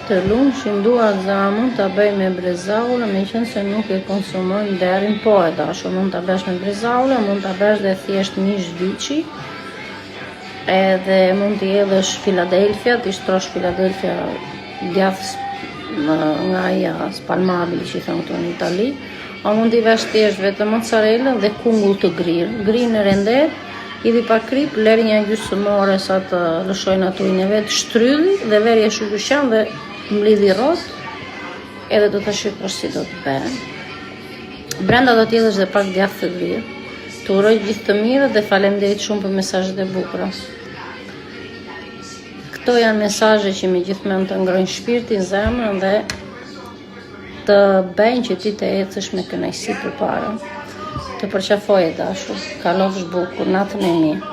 Të lumshim duart zara mund ta bëj me brezaola, meqense nuk e konsumojmë derin, po e dashur, mund ta bësh me brezaola, mund ta bësh dhe thjesht mish viçi, edhe mund t'i hedhësh Philadelphia, t'i shtrosh Philadelphia djath nga aja spalmabili që i thonë këtu në Itali, a mund t'i vesh thjesht vetëm mozzarella dhe kungull të grirë. Grinë në rendet, idhi pa krip, leri një gjysmore sa të lëshojnë atujnë e vetë, shtrydhi dhe verje shukushan dhe mlidhi rrot, edhe do të shikosh si do të bëhen. Brenda do t'jedhësh dhe pak djath të grirë. Të uroj gjithë të mirë dhe faleminderit shumë për mesazhet e bukura. Këto janë mesazhe që megjithmonë të ngrojnë shpirtin, zemrën dhe të bëjnë që ti të ecësh me kënaqësi përpara. Të përqafoj e dashur, kalofsh bukur, natën e mirë.